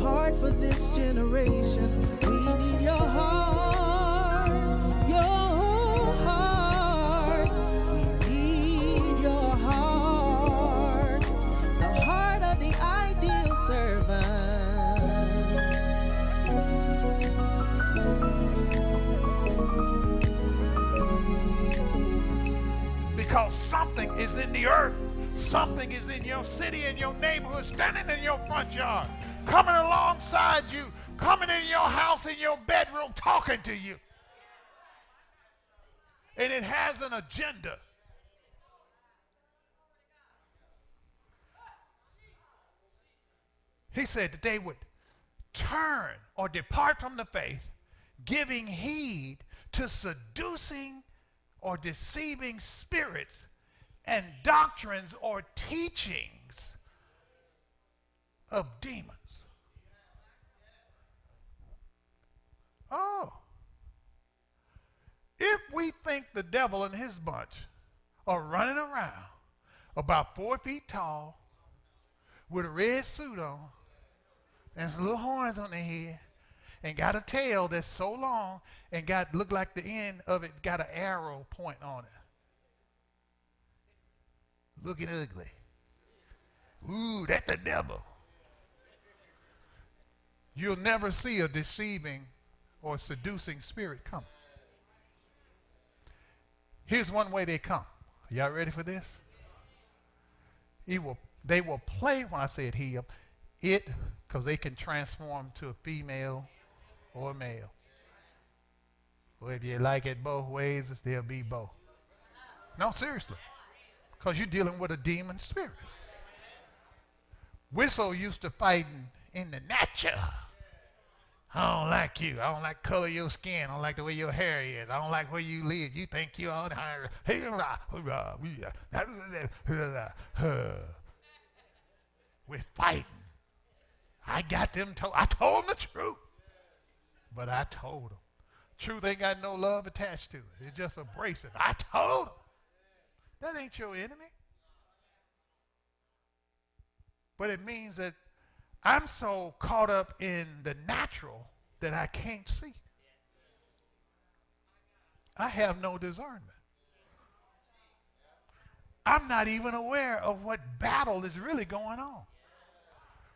Heart for this generation. We need your heart, your heart. We need your heart, the heart of the ideal servant. Because something is in the earth, something is in your city, in your neighborhood, standing in your front yard, coming alongside you, coming in your house, in your bedroom, talking to you. And it has an agenda. He said that they would turn or depart from the faith, giving heed to seducing or deceiving spirits and doctrines or teachings of demons. Oh. If we think the devil and his bunch are running around about 4 feet tall with a red suit on and some little horns on their head and got a tail that's so long and look like the end of it got an arrow point on it, looking ugly. Ooh, that's the devil. You'll never see a deceiving or seducing spirit come. Here's one way they come. Are y'all ready for this? They will play, when I say it, because they can transform to a female or a male. Or if you like it both ways, they'll be both. No, seriously. Because you're dealing with a demon spirit. We're so used to fighting in the natural. I don't like you. I don't like the color of your skin. I don't like the way your hair is. I don't like where you live. You think you are. We're fighting. I got them told. I told them the truth. But I told them. Truth ain't got no love attached to it. It's just abrasive. I told them. That ain't your enemy. But it means that I'm so caught up in the natural that I can't see. I have no discernment. I'm not even aware of what battle is really going on.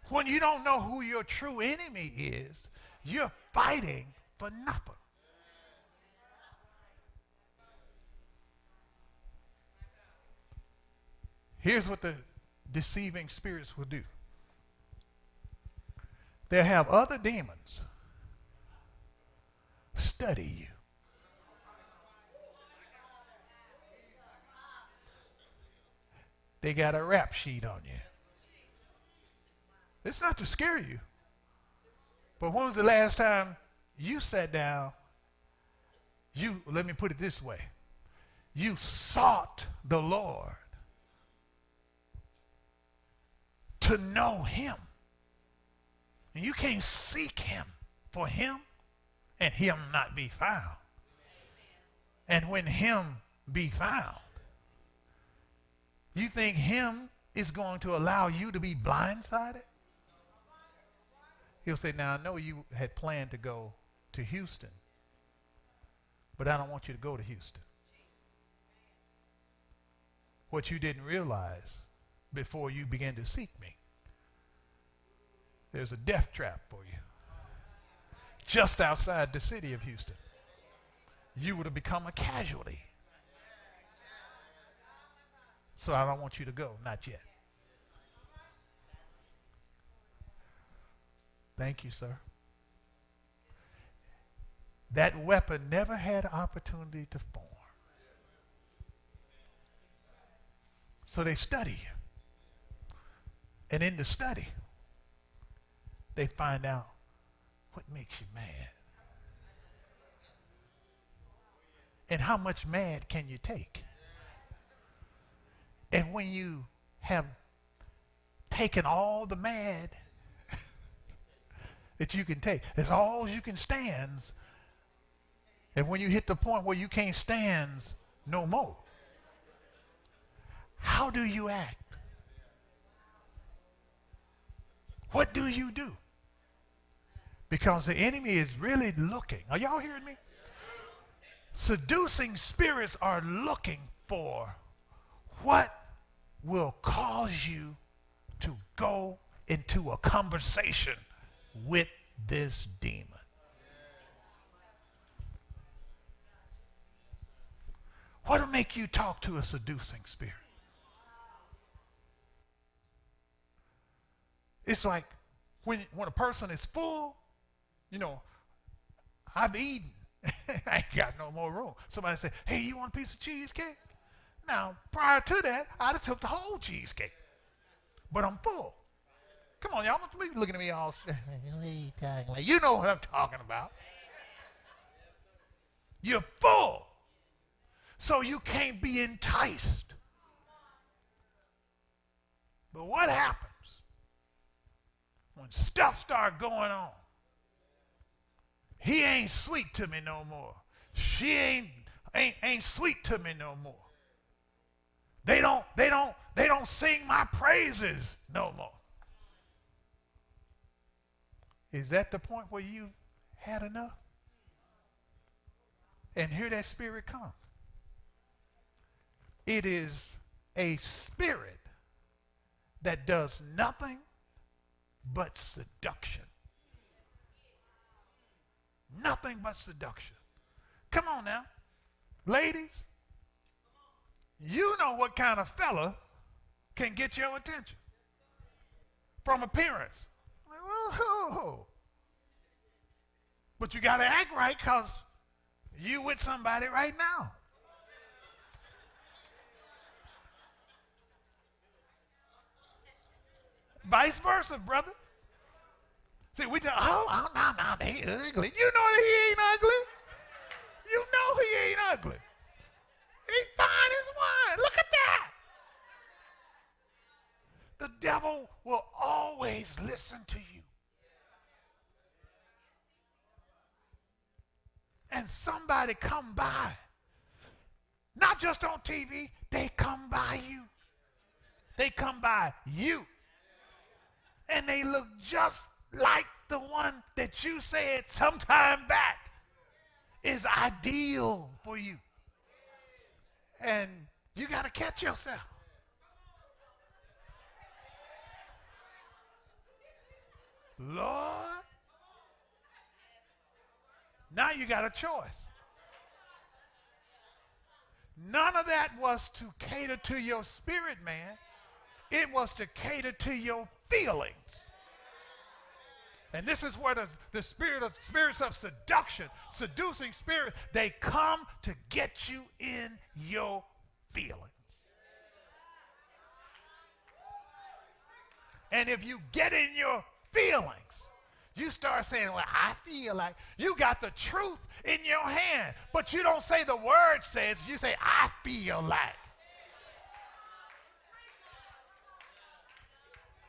When you don't know who your true enemy is, you're fighting for nothing. Here's what the deceiving spirits will do. They'll have other demons study you. They got a rap sheet on you. It's not to scare you. But when was the last time you sat down, let me put it this way, you sought the Lord to know him. And you can't seek him for him and him not be found. And when him be found, you think him is going to allow you to be blindsided? He'll say, now I know you had planned to go to Houston, but I don't want you to go to Houston. What you didn't realize before you began to seek me, there's a death trap for you just outside the city of Houston. You would have become a casualty. So I don't want you to go, not yet. Thank you, sir. That weapon never had an opportunity to form. So they study you. And in the study, they find out what makes you mad. And how much mad can you take? And when you have taken all the mad that you can take. It's all you can stand. And when you hit the point where you can't stand no more, how do you act? What do you do? Because the enemy is really looking. Are y'all hearing me? Seducing spirits are looking for what will cause you to go into a conversation with this demon. What will make you talk to a seducing spirit? It's like when a person is full, you know, I've eaten. I ain't got no more room. Somebody say, hey, you want a piece of cheesecake? Now, prior to that, I just took the whole cheesecake. But I'm full. Come on, y'all must be looking at me all, you know what I'm talking about. You're full. So you can't be enticed. But what happens when stuff start going on? He ain't sweet to me no more. She ain't sweet to me no more. They don't sing my praises no more. Is that the point where you've had enough? And here that spirit comes. It is a spirit that does nothing but seduction. Nothing but seduction. Come on now. Ladies, you know what kind of fella can get your attention from appearance. Whoa. But you got to act right because you with somebody right now. Vice versa, brother. See, we tell, no, they ugly. You know that he ain't ugly. You know he ain't ugly. He fine as wine. Look at that. The devil will always listen to you. And somebody come by. Not just on TV, they come by you. They come by you. And they look just like the one that you said sometime back is ideal for you. And you got to catch yourself. Lord, now you got a choice. None of that was to cater to your spirit, man. It was to cater to your feelings. And this is where the spirits of seduction, seducing spirit, they come to get you in your feelings. And if you get in your feelings, you start saying, well, I feel like. You got the truth in your hand, but you don't say the word says, you say, I feel like.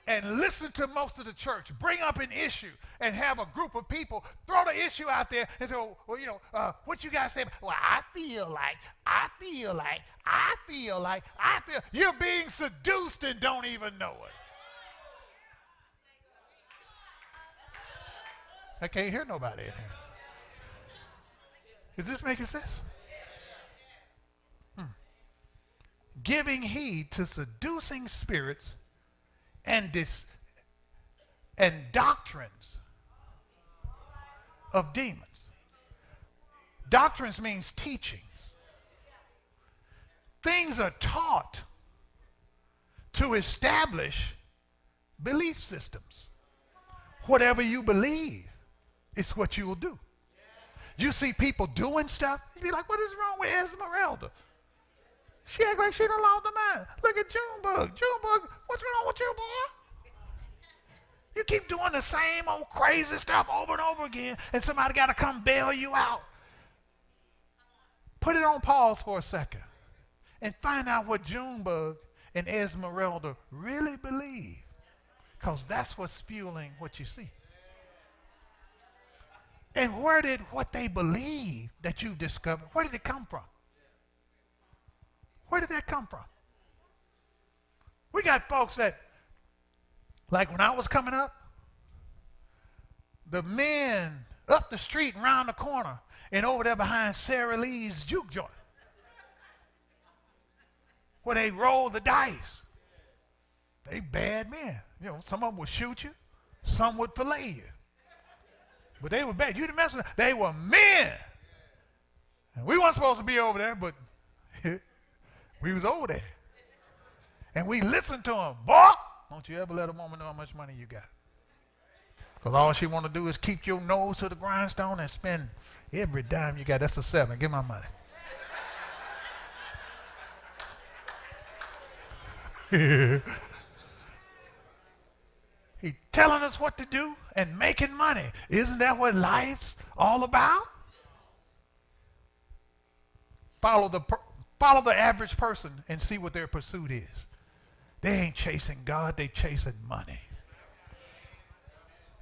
And listen to most of the church. Bring up an issue and have a group of people throw the issue out there and say, well, what you guys say? Well, I feel like. You're being seduced and don't even know it. I can't hear nobody in here. Is this making sense? Giving heed to seducing spirits and doctrines of demons. Doctrines means teachings. Things are taught to establish belief systems. Whatever you believe, it's what you will do. You see people doing stuff, you be like, what is wrong with Esmeralda? She act like she done lost her mind. Look at Junebug. Junebug, what's wrong with you, boy? You keep doing the same old crazy stuff over and over again, and somebody got to come bail you out. Put it on pause for a second and find out what Junebug and Esmeralda really believe, because that's what's fueling what you see. And where did what they believe that you discovered, where did it come from? Where did that come from? We got folks that, like when I was coming up, the men up the street and around the corner and over there behind Sarah Lee's juke joint, where they roll the dice. They bad men. You know, some of them would shoot you, some would fillet you. But they were bad. You didn't mess with them. They were men. And we weren't supposed to be over there, but we was over there. And we listened to them. Boy, don't you ever let a woman know how much money you got. Because all she want to do is keep your nose to the grindstone and spend every dime you got. That's a 7. Give my money. He telling us what to do and making money. Isn't that what life's all about? Follow the average person and see what their pursuit is. They ain't chasing God, they chasing money.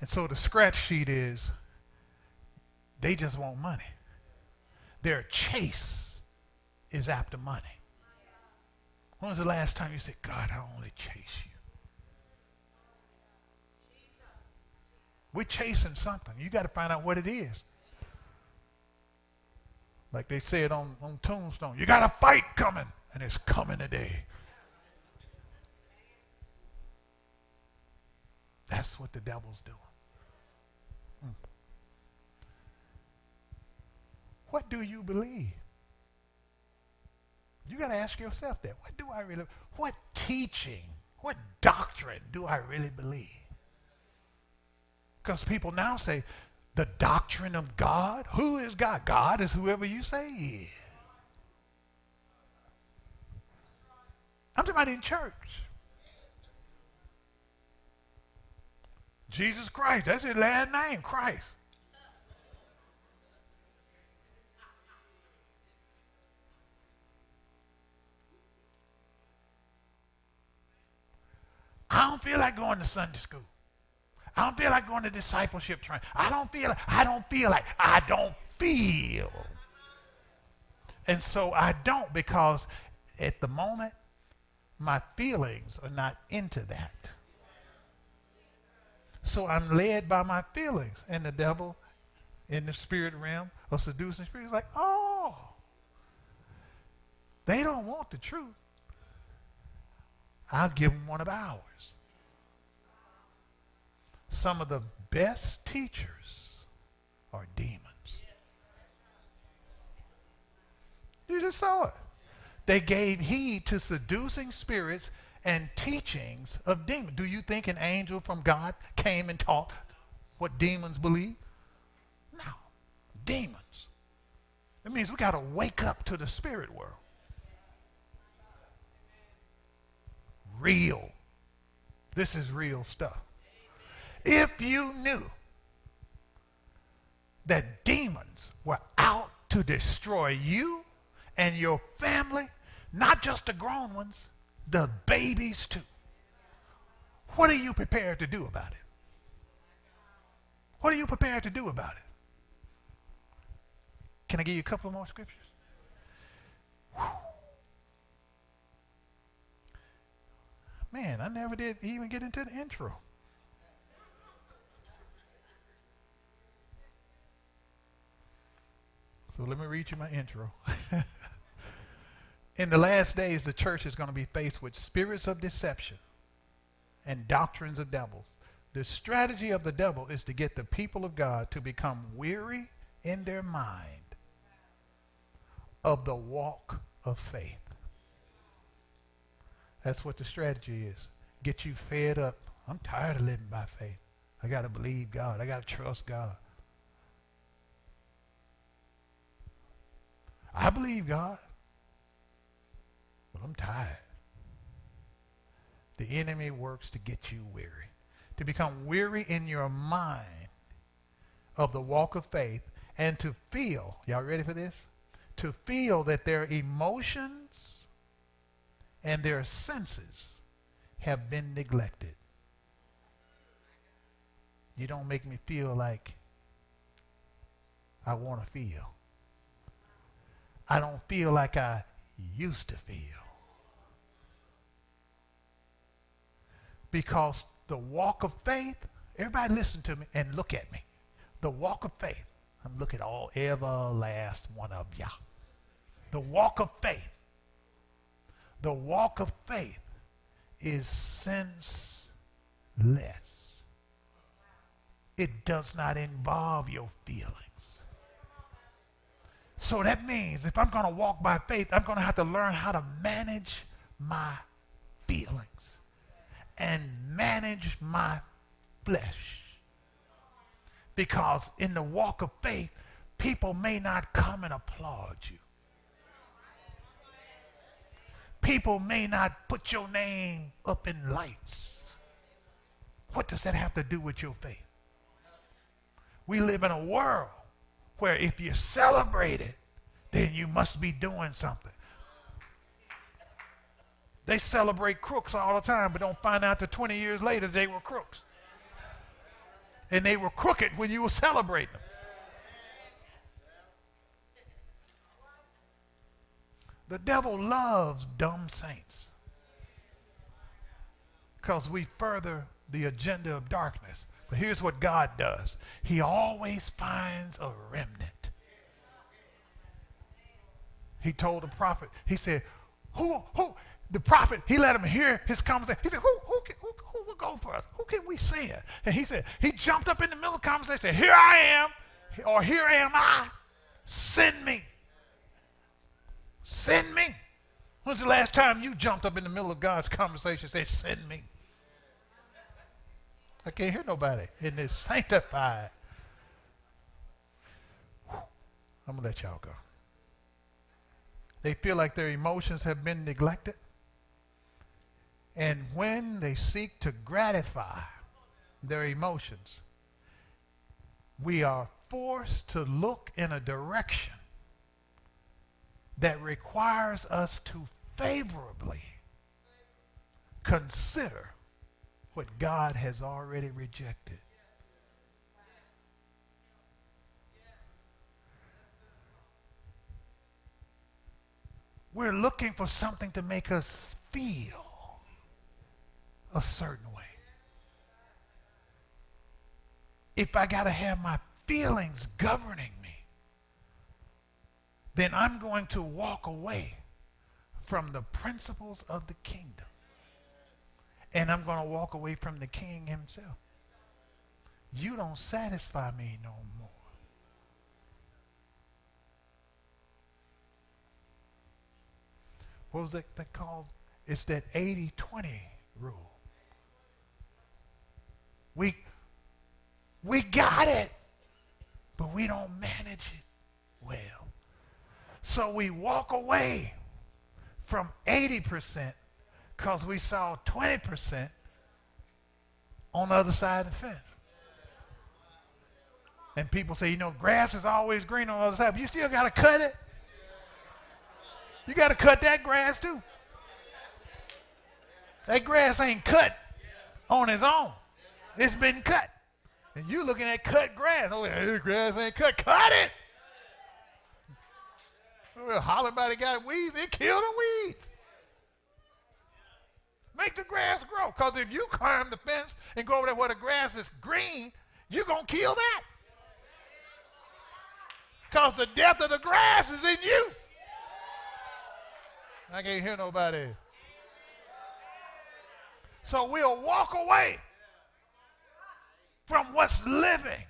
And so the scratch sheet is they just want money. Their chase is after money. When was the last time you said, God, I only chase you? We're chasing something. You got to find out what it is. Like they said on Tombstone, you got a fight coming, and it's coming today. That's what the devil's doing. What do you believe? You got to ask yourself that. What teaching, what doctrine do I really believe? Because people now say, the doctrine of God. Who is God? God is whoever you say he is. I'm talking about in church. Jesus Christ, that's his last name, Christ. I don't feel like going to Sunday school. I don't feel like going to discipleship training. I don't feel. And so I don't, because at the moment, my feelings are not into that. So I'm led by my feelings. And the devil in the spirit realm of seducing spirit is like, oh, they don't want the truth. I'll give them one of ours. Some of the best teachers are demons. You just saw it. They gave heed to seducing spirits and teachings of demons. Do you think an angel from God came and taught what demons believe? No. Demons. It means we got to wake up to the spirit world. Real. This is real stuff. If you knew that demons were out to destroy you and your family, not just the grown ones, the babies too, what are you prepared to do about it? What are you prepared to do about it? Can I give you a couple more scriptures? Whew. Man, I never did even get into the intro. So let me read you my intro. In the last days, the church is going to be faced with spirits of deception and doctrines of devils. The strategy of the devil is to get the people of God to become weary in their mind of the walk of faith. That's what the strategy is. Get you fed up. I'm tired of living by faith. I got to believe God. I got to trust God. I believe God, but I'm tired. The enemy works to get you weary, to become weary in your mind of the walk of faith, and to feel, y'all ready for this? To feel that their emotions and their senses have been neglected. You don't make me feel like I want to feel. I don't feel like I used to feel. Because the walk of faith, everybody listen to me and look at me. The walk of faith, I'm looking at every last one of y'all. The walk of faith. The walk of faith is senseless. It does not involve your feelings. So that means if I'm going to walk by faith, I'm going to have to learn how to manage my feelings and manage my flesh. Because in the walk of faith, people may not come and applaud you. People may not put your name up in lights. What does that have to do with your faith? We live in a world where if you celebrate it, then you must be doing something. They celebrate crooks all the time, but don't find out that 20 years later they were crooks. And they were crooked when you were celebrating them. The devil loves dumb saints because we further the agenda of darkness. But here's what God does. He always finds a remnant. He told the prophet, he said, the prophet, he let him hear his conversation. He said, who will go for us? Who can we send? And he said, he jumped up in the middle of the conversation, here I am, or here am I, send me. Send me. When's the last time you jumped up in the middle of God's conversation and said, send me? I can't hear nobody in this sanctified. I'm going to let y'all go. They feel like their emotions have been neglected. And when they seek to gratify their emotions, we are forced to look in a direction that requires us to favorably consider what God has already rejected. We're looking for something to make us feel a certain way. If I got to have my feelings governing me, then I'm going to walk away from the principles of the kingdom. And I'm going to walk away from the king himself. You don't satisfy me no more. What was that called? It's that 80-20 rule. We got it, but we don't manage it well. So we walk away from 80% because we saw 20% on the other side of the fence. And people say, grass is always green on the other side, but you still got to cut it. You got to cut that grass too. That grass ain't cut on its own. It's been cut. And you looking at cut grass. Oh, this grass ain't cut. Cut it. Well, holler about it got weeds. It killed the weeds. Make the grass grow. Because if you climb the fence and go over there where the grass is green, you're going to kill that. Because the death of the grass is in you. I can't hear nobody. So we'll walk away from what's living.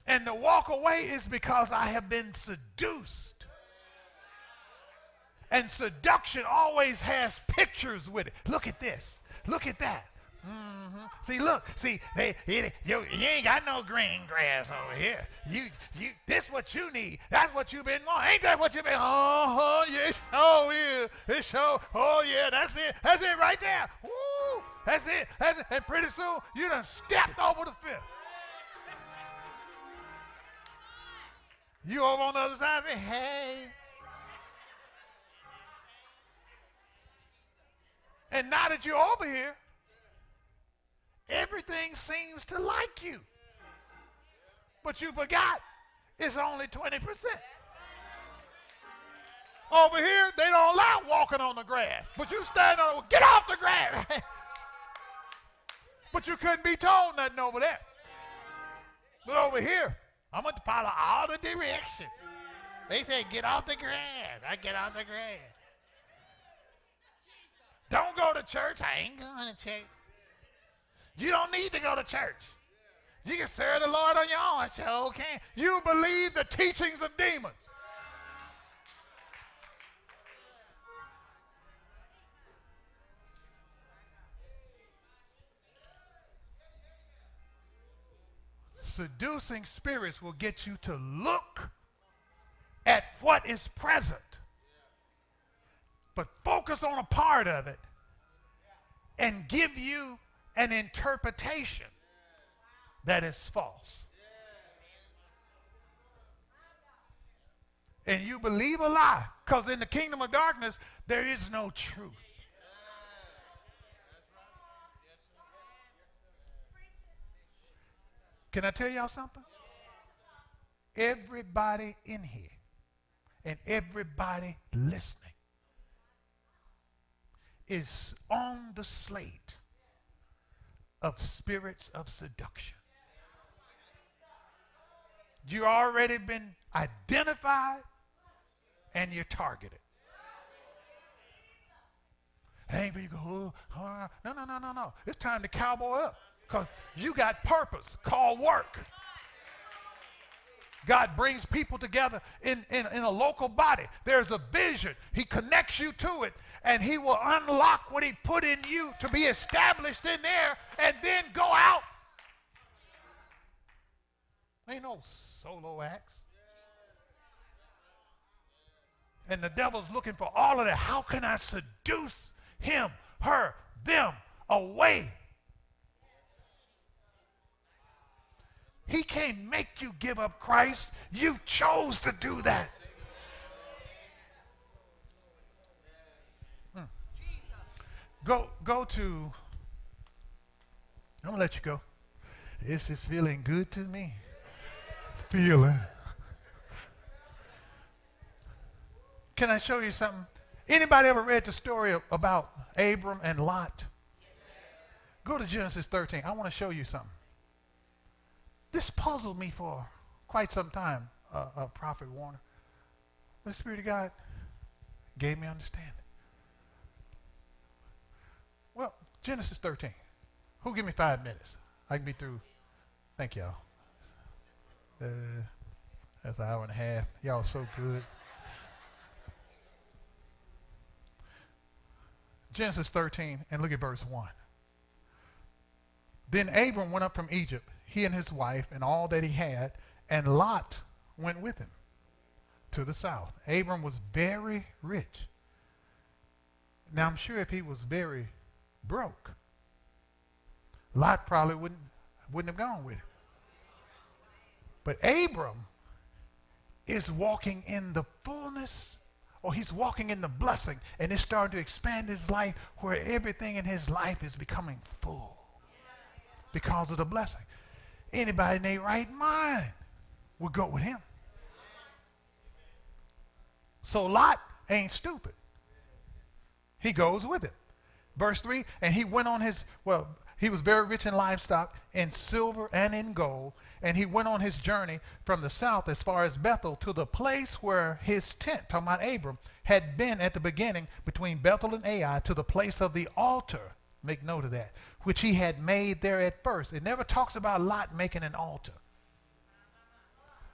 And the walk away is because I have been seduced. And seduction always has pictures with it. Look at this. Look at that. Mm-hmm. See, look. See, you ain't got no green grass over here. This what you need. That's what you've been wanting. Ain't that what you've been? Oh, yeah, oh, yeah. It show. Oh, yeah, that's it. That's it right there. Woo. That's it. That's it. And pretty soon, you done stepped over the fence. You over on the other side of it, hey. And now that you're over here, everything seems to like you. But you forgot it's only 20%. Over here, they don't allow walking on the grass. But you stand on it, get off the grass. But you couldn't be told nothing over there. But over here, I'm going to follow all the directions. They say, get off the grass. I get off the grass. Don't go to church. I ain't going to church. You don't need to go to church. You can serve the Lord on your own. I said, okay. You believe the teachings of demons. Seducing spirits will get you to look at what is present, but focus on a part of it and give you an interpretation that is false. And you believe a lie, because in the kingdom of darkness, there is no truth. Can I tell y'all something? Everybody in here and everybody listening is on the slate of spirits of seduction. You already been identified and you're targeted. It ain't for you to go, oh, no. It's time to cowboy up, because you got purpose called work. God brings people together in a local body. There's a vision. He connects you to it, and he will unlock what he put in you to be established in there, and then go out. Ain't no solo acts. And the devil's looking for all of that. How can I seduce him, her, them away? He can't make you give up Christ. You chose to do that. Go to, I'm going to let you go. This is feeling good to me. Feeling. Can I show you something? Anybody ever read the story about Abram and Lot? Go to Genesis 13. I want to show you something. This puzzled me for quite some time, Prophet Warner. The Spirit of God gave me understanding. Well, Genesis 13. Who give me 5 minutes? I can be through. Thank y'all. That's an hour and a half. Y'all are so good. Genesis 13, and look at verse 1. Then Abram went up from Egypt, he and his wife, and all that he had, and Lot went with him to the south. Abram was very rich. Now, I'm sure if he was very broke, Lot probably wouldn't have gone with him. But Abram is walking in the fullness, or he's walking in the blessing, and it's starting to expand his life where everything in his life is becoming full because of the blessing. Anybody in their right mind would go with him. So Lot ain't stupid. He goes with him. Verse 3, and he went on he was very rich in livestock, in silver and in gold, and he went on his journey from the south as far as Bethel to the place where his tent, talking about Abram, had been at the beginning between Bethel and Ai, to the place of the altar, make note of that, which he had made there at first. It never talks about Lot making an altar.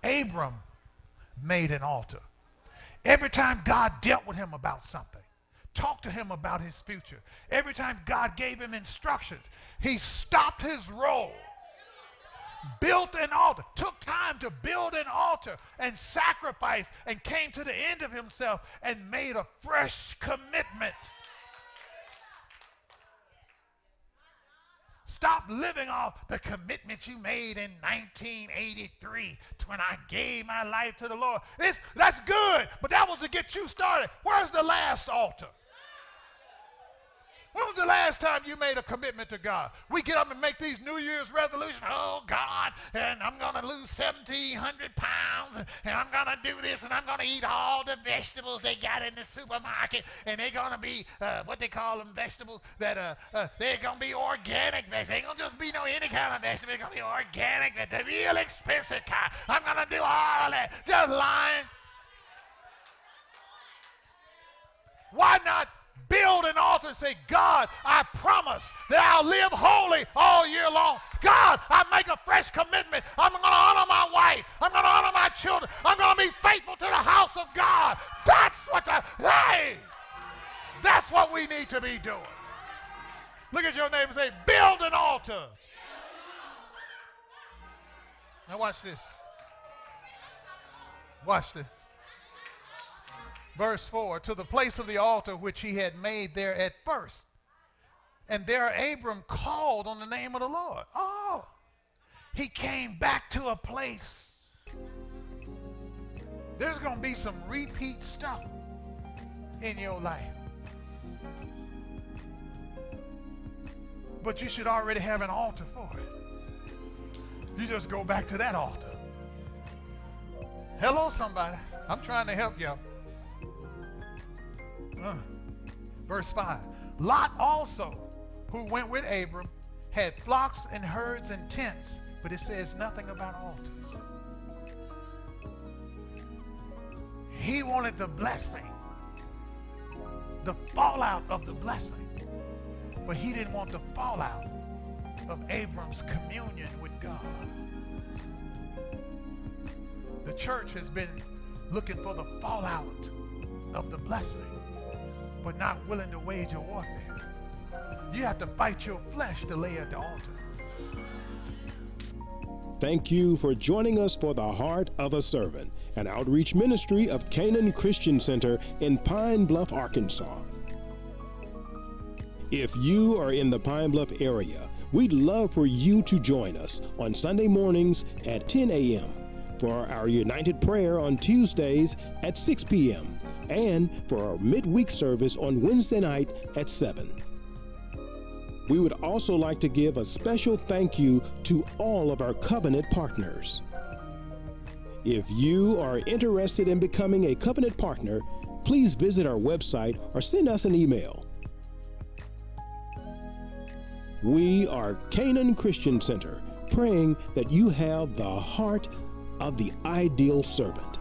Abram made an altar. Every time God dealt with him about something, talked to him about his future, every time God gave him instructions, he stopped his role, built an altar, took time to build an altar and sacrifice, and came to the end of himself and made a fresh commitment. Stop living off the commitment you made in 1983 when I gave my life to the Lord. That's good, but that was to get you started. Where's the last altar? When was the last time you made a commitment to God? We get up and make these New Year's resolutions. Oh, God, and I'm going to lose 1,700 pounds, and I'm going to do this, and I'm going to eat all the vegetables they got in the supermarket, and they're going to be, what they call them, vegetables, that they're going to be organic vegetables. They ain't going to just be no any kind of vegetable. They're going to be organic, the real expensive kind. I'm going to do all that. Just lying. Why not build an altar and say, God, I promise that I'll live holy all year long. God, I make a fresh commitment. I'm going to honor my wife. I'm going to honor my children. I'm going to be faithful to the house of God. That's what we need to be doing. Look at your neighbor and say, build an altar. Now watch this. Watch this. Verse 4, to the place of the altar which he had made there at first. And there Abram called on the name of the Lord. Oh, he came back to a place. There's going to be some repeat stuff in your life. But you should already have an altar for it. You just go back to that altar. Hello, somebody. I'm trying to help you. Verse 5. Lot also, who went with Abram, had flocks and herds and tents, but it says nothing about altars. He wanted the blessing, the fallout of the blessing, but he didn't want the fallout of Abram's communion with God. The church has been looking for the fallout of the blessing, but not willing to wage a warfare. You have to fight your flesh to lay at the altar. Thank you for joining us for The Heart of a Servant, an outreach ministry of Canaan Christian Center in Pine Bluff, Arkansas. If you are in the Pine Bluff area, we'd love for you to join us on Sunday mornings at 10 a.m. for our United Prayer on Tuesdays at 6 p.m. and for our midweek service on Wednesday night at 7. We would also like to give a special thank you to all of our covenant partners. If you are interested in becoming a covenant partner, please visit our website or send us an email. We are Canaan Christian Center, praying that you have the heart of the ideal servant.